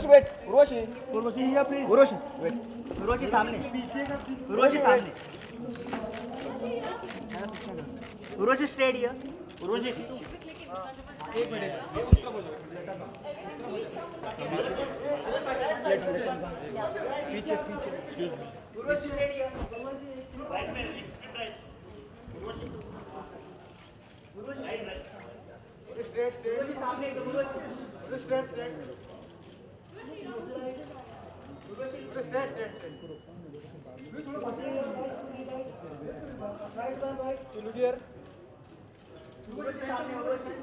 Urvashi wait, Urvashi या please Urvashi wait, Urvashi सामने, उर्वशी सामने, उर्वशी स्ट्रेट हियर, उर्वशी एक मिनट पीछे पीछे उर्वशी स्ट्रेट हियर, राइट में right, Urvashi Urvashi right right, straight straight सामने एकदम, Urvashi straight straight, Urvashi straight straight right right चलो डियर उर्वशी सामने, उर्वशी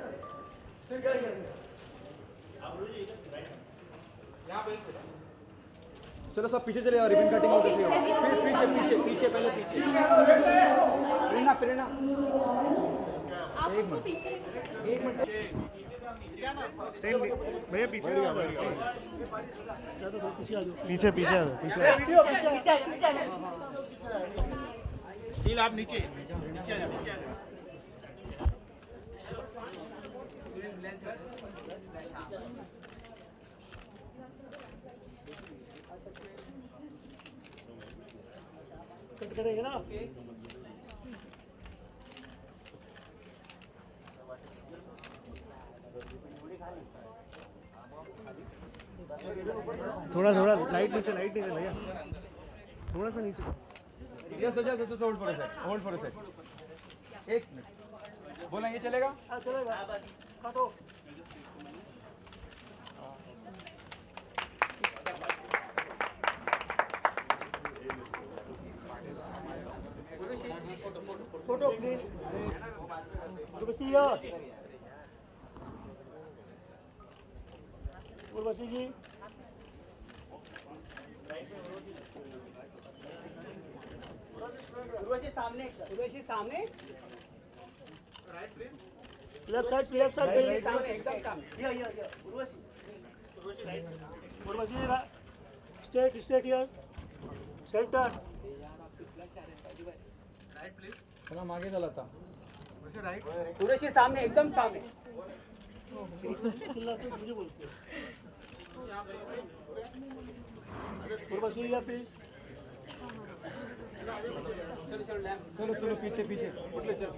चलो सब पीछे चले और रिबन कटिंग होते से फिर पीछे पीछे पीछे पहले पीछे प्रेरणा प्रेरणा एक मिनट भैया पीछे आ जाओ पीछे आ जाओ पीछे पीछे आ जाओ पीछे स्टील आप नीचे नीचे आ जाओ, नीचे आ जाओ। कट करेंगे ना थोड़ा थोड़ा लाइट नीचे भैया थोड़ा सा नीचे yes yes hold for a set एक मिनट बोला ये चलेगा चलेगा काटो फोटो प्लीज उर्वशी उर्वशी जी उर्वशी सामने, उर्वशी सामने, लेफ्ट साइड सामने एकदम सामने, ये Urvashi right, Urvashi straight straight here centre चला मागे झाला आता उर्वशी सामने एकदम सामने, चिल्लाते मुझे बोलते उर्वशी या प्लीज चलो चलो पीछे पीछे कुठले चल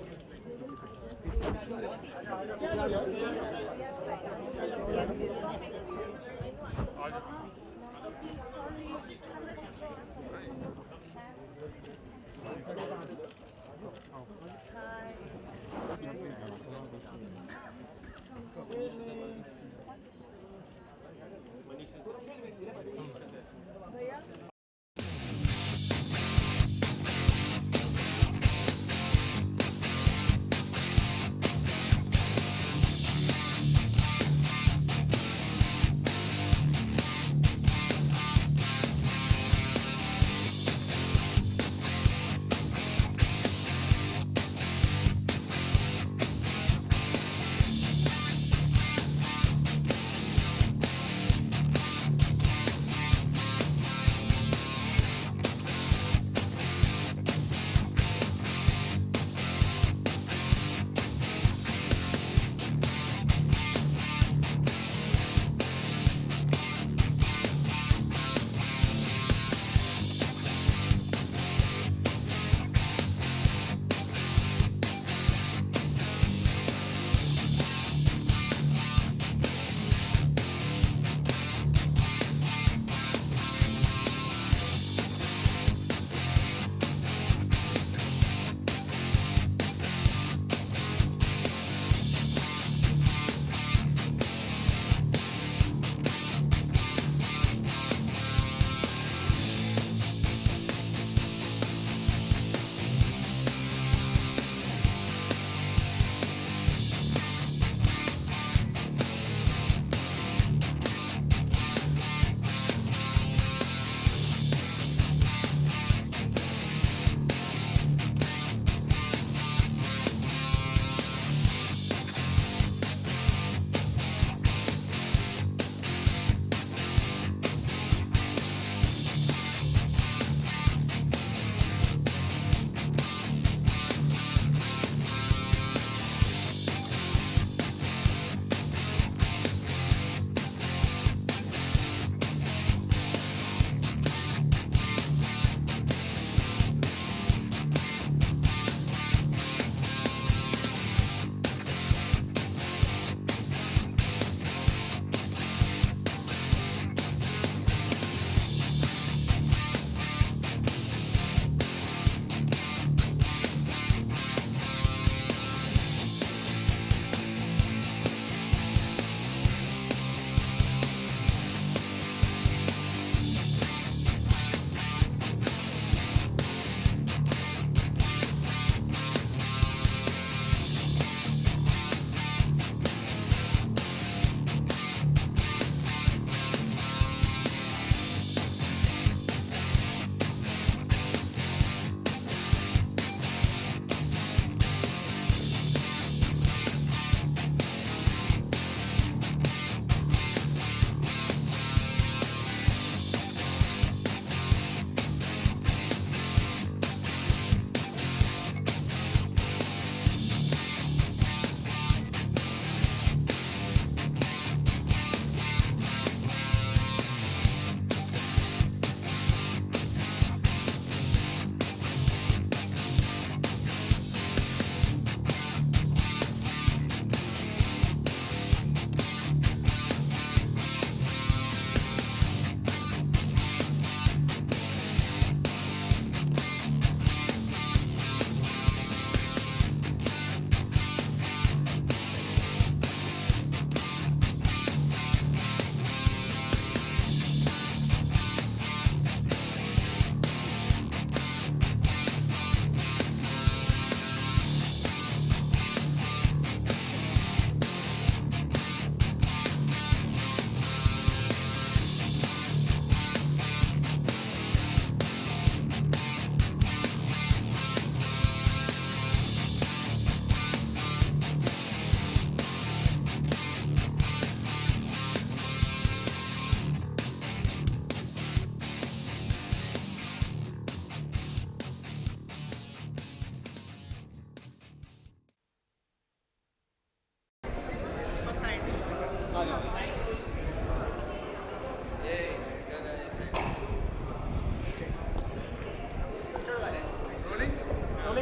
Rolling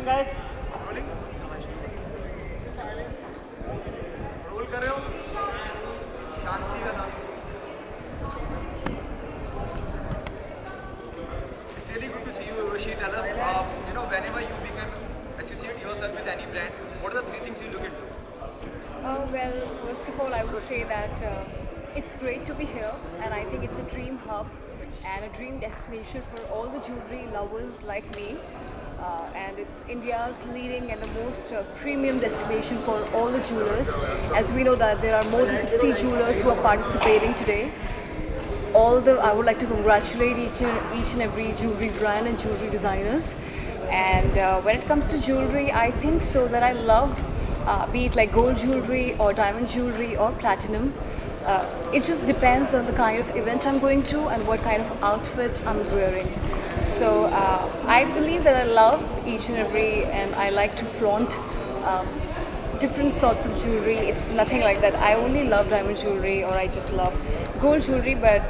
guys. रोल कर रहे हो शांति का नाम It's really good to see you, Urvashi. Tell us, whenever you associate yourself with any brand, what are the 3 things you look into? Well, first of all, I would say that it's great to be here, and I think it's a dream hub and a dream destination for all the jewelry lovers like me. And it's India's leading and the most premium destination for all the jewelers. As we know that there are more than 60 jewelers who are participating today. I would like to congratulate each and every jewelry brand and jewelry designers. And when it comes to jewelry, I think so that I love, be it like gold jewelry or diamond jewelry or platinum. It just depends on the kind of event I'm going to and what kind of outfit I'm wearing. So I believe that I love each and every, and I like to flaunt different sorts of jewelry. It's nothing like that. I only love diamond jewelry or I just love gold jewelry, but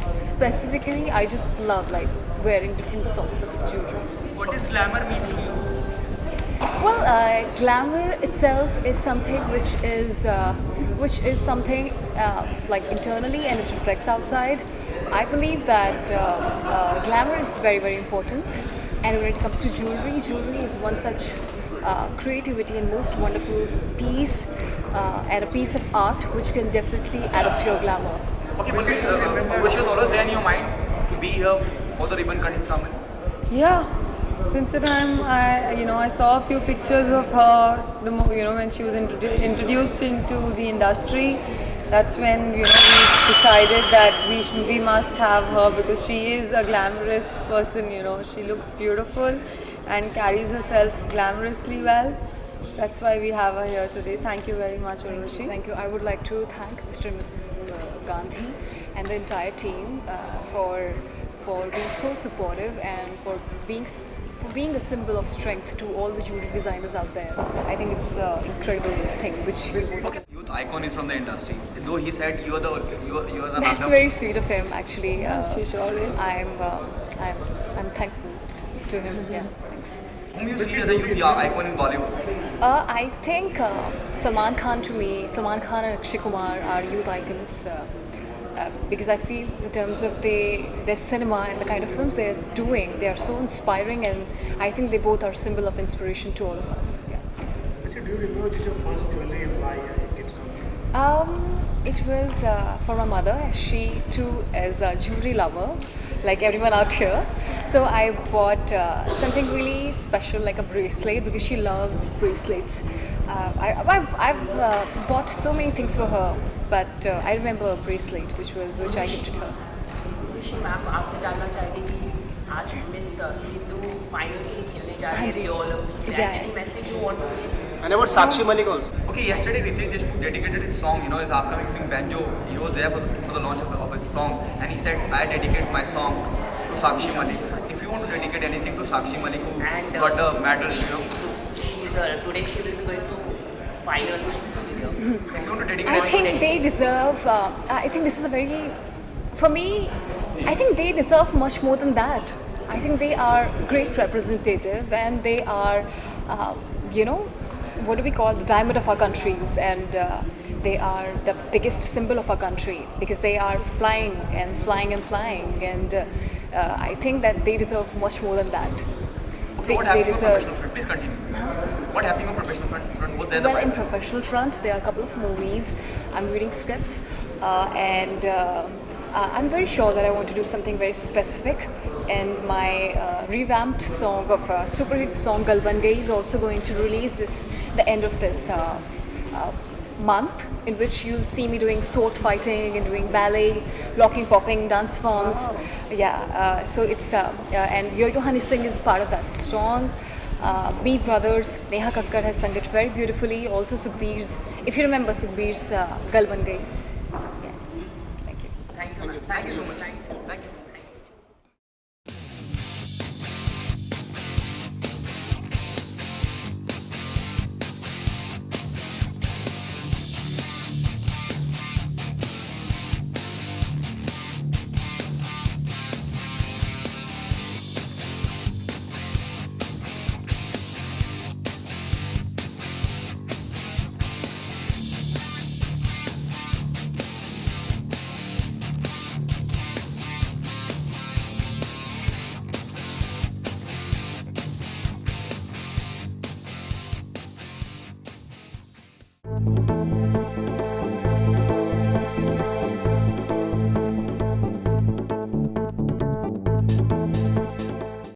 specifically I just love like wearing different sorts of jewelry. What does glamour mean to you? Well, glamour itself is something which is something like internally and it reflects outside. I believe that glamour is very, very important. And when it comes to jewelry, jewelry is one such creativity and most wonderful piece and a piece of art which can definitely add up to your glamour. Okay, but Urvashi was always there in your mind to be here for the ribbon cutting ceremony. Yeah, since the time I saw a few pictures of her, when she was introduced into the industry. That's when we decided that we must have her because she is a glamorous person. She looks beautiful and carries herself glamorously well. That's why we have her here today. Thank you very much, Urvashi. Thank you. I would like to thank Mr. and Mrs. Gandhi and the entire team for being so supportive and for being a symbol of strength to all the jewelry designers out there. I think it's an incredible thing. Okay, youth icon is from the industry. Though he said you are the That's very sweet of him, actually. She sure is. I'm thankful to him. Yeah, thanks. Whom you see as a youth icon in Bollywood? I think Salman Khan and Akshay Kumar are youth icons because I feel in terms of their cinema and the kind of films they're doing, they are so inspiring, and I think they both are a symbol of inspiration to all of us. Yeah. So do you remember what is your first jewelry and why? It was for my mother. She too is a jewelry lover, like everyone out here. So I bought something really special, like a bracelet, because she loves bracelets. I've bought so many things for her, but I remember a bracelet which I gifted her. Rishi ma'am आपसे जानना चाहेंगे कि आज miss Sidhu final के लिए खेलने जा रही है Olympic Yeah. Any message you want to give And about Sakshi Malik also. Okay, yesterday Ritesh Deshmukh dedicated his song, his upcoming film Banjo. He was there for the launch of his song, and he said, "I dedicate my song to Sakshi Malik." If you want to dedicate anything to Sakshi Malik, who And, got the medal, today she will be going to final if you want to dedicate I anything, think they deserve. I think this is a very, for me, I think they deserve much more than that. I think they are great representative, and they are, what do we call the diamond of our countries, and they are the biggest symbol of our country because they are flying and flying and flying, and I think that they deserve much more than that. okay, what happened on professional front? Please continue. What happened on professional front? Was there the Well, in professional front, there are a couple of movies. I'm reading scripts, and I'm very sure that I want to do something very specific. And my revamped song of super hit song "Gal Ban Gayi" is also going to release the end of this month, in which you'll see me doing sword fighting and doing ballet, locking, popping, dance forms. Yeah, so it's and Yo-Yo Honey Singh is part of that song. Meet Brothers, Neha Kakkar has sung it very beautifully. Also Sukhbir's, if you remember Sukhbir's "Gal Ban Gayi." Yeah, thank you. Thank you so much. Thank you. Bye.